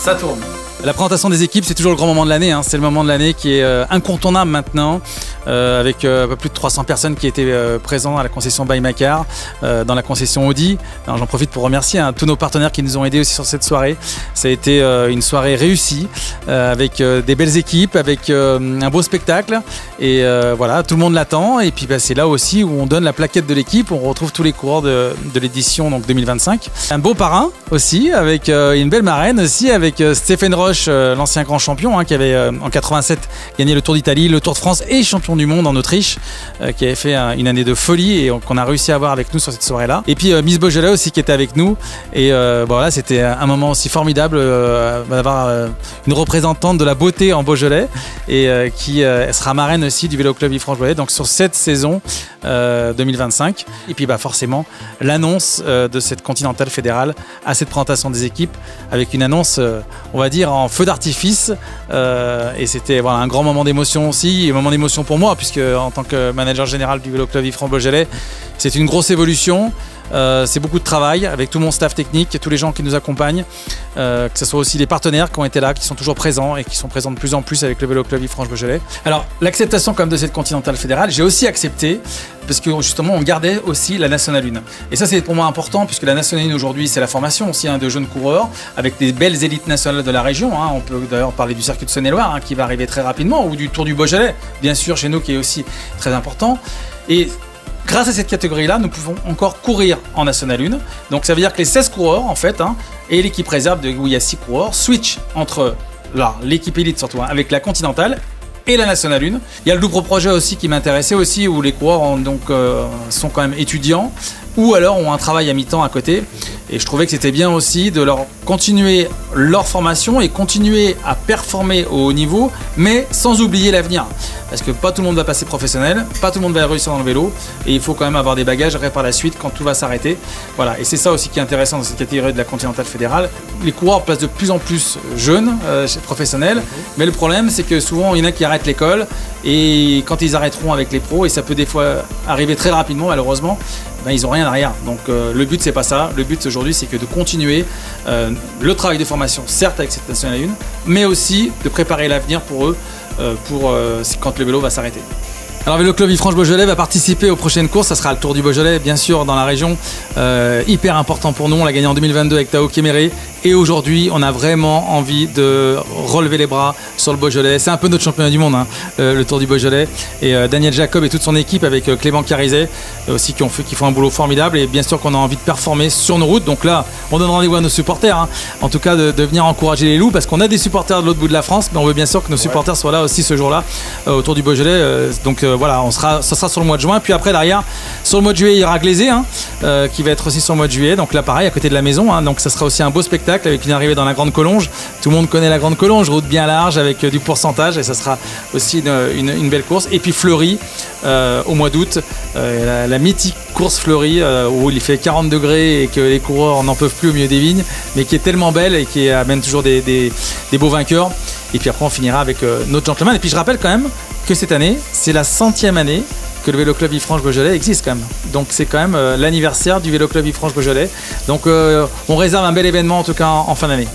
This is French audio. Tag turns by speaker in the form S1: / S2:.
S1: Ça tourne.
S2: La présentation des équipes, c'est toujours le grand moment de l'année. Hein. C'est le moment de l'année qui est incontournable maintenant, avec un peu plus de 300 personnes qui étaient présentes à la concession Buy My Car, dans la concession Audi. J'en profite pour remercier tous nos partenaires qui nous ont aidés aussi sur cette soirée. Ça a été une soirée réussie, avec des belles équipes, avec un beau spectacle. Et voilà, tout le monde l'attend. Et puis c'est là aussi où on donne la plaquette de l'équipe. On retrouve tous les coureurs de l'édition 2025. Un beau parrain aussi, avec une belle marraine aussi, avec Stéphane Roche, l'ancien grand champion, qui avait en 87 gagné le Tour d'Italie, le Tour de France et champion du monde en Autriche, qui avait fait une année de folie et qu'on a réussi à avoir avec nous sur cette soirée-là. Et puis Miss Beaujolais aussi qui était avec nous. Et voilà, c'était un moment aussi formidable d'avoir une représentante de la beauté en Beaujolais et qui sera marraine aussi du Vélo Club Villefranche-Beaujolais, donc sur cette saison 2025. Et puis forcément l'annonce de cette Continentale Fédérale à cette présentation des équipes avec une annonce, on va dire, en feu d'artifice, et c'était un grand moment d'émotion aussi, un moment d'émotion pour moi puisque en tant que manager général du Vélo Club Villefranche-Beaujolais, c'est une grosse évolution. C'est beaucoup de travail avec tout mon staff technique, tous les gens qui nous accompagnent, que ce soit aussi les partenaires qui ont été là, qui sont toujours présents et qui sont présents de plus en plus avec le Vélo Club Villefranche-Beaujolais. Alors l'acceptation comme de cette Continentale Fédérale, j'ai aussi accepté parce que justement on gardait aussi la Nationale 1. Et ça c'est pour moi important puisque la Nationale 1 aujourd'hui c'est la formation aussi de jeunes coureurs avec des belles élites nationales de la région. On peut d'ailleurs parler du circuit de Saône-et-Loire qui va arriver très rapidement, ou du Tour du Beaujolais bien sûr chez nous qui est aussi très important. Et grâce à cette catégorie-là, nous pouvons encore courir en Nationale 1. Donc ça veut dire que les 16 coureurs, en fait, et l'équipe réserve où il y a 6 coureurs, switch entre l'équipe élite surtout, avec la Continentale et la Nationale 1. Il y a le double projet aussi qui m'intéressait aussi, où les coureurs sont quand même étudiants, ou alors ont un travail à mi-temps à côté. Et je trouvais que c'était bien aussi de leur continuer leur formation et continuer à performer au haut niveau, mais sans oublier l'avenir. Parce que pas tout le monde va passer professionnel, pas tout le monde va réussir dans le vélo, et il faut quand même avoir des bagages par la suite quand tout va s'arrêter. Voilà, et c'est ça aussi qui est intéressant dans cette catégorie de la Continentale Fédérale. Les coureurs passent de plus en plus jeunes, professionnels, mais le problème c'est que souvent il y en a qui arrêtent l'école, et quand ils arrêteront avec les pros, et ça peut des fois arriver très rapidement malheureusement, ils n'ont rien derrière. Donc le but c'est pas ça, le but aujourd'hui c'est que de continuer le travail de formation, certes avec cette Nationale 1, mais aussi de préparer l'avenir pour eux, quand le vélo va s'arrêter. Alors Vélo Club Villefranche-Beaujolais va participer aux prochaines courses, ça sera le Tour du Beaujolais bien sûr dans la région, hyper important pour nous, on l'a gagné en 2022 avec Tao Kéméré et aujourd'hui on a vraiment envie de relever les bras sur le Beaujolais, c'est un peu notre championnat du monde le Tour du Beaujolais, et Daniel Jacob et toute son équipe avec Clément Carizet aussi qui font un boulot formidable, et bien sûr qu'on a envie de performer sur nos routes. Donc là on donne rendez-vous à nos supporters, en tout cas de venir encourager les loups, parce qu'on a des supporters de l'autre bout de la France, mais on veut bien sûr que nos supporters soient là aussi ce jour-là au Tour du Beaujolais. Donc voilà, ça sera sur le mois de juin, puis après derrière sur le mois de juillet il y aura Glaisé qui va être aussi sur le mois de juillet, donc là pareil à côté de la maison, donc ça sera aussi un beau spectacle avec une arrivée dans la Grande Collonges. Tout le monde connaît la Grande Collonges, route bien large avec du pourcentage, et ça sera aussi une belle course. Et puis Fleury au mois d'août, la mythique course Fleury où il fait 40 degrés et que les coureurs n'en peuvent plus au milieu des vignes, mais qui est tellement belle et qui amène toujours des beaux vainqueurs. Et puis après on finira avec notre gentleman. Et puis je rappelle quand même que cette année c'est la 100e année que le Vélo Club Villefranche-Beaujolais existe quand même. Donc c'est quand même l'anniversaire du Vélo Club Villefranche-Beaujolais. Donc on réserve un bel événement en tout cas en fin d'année.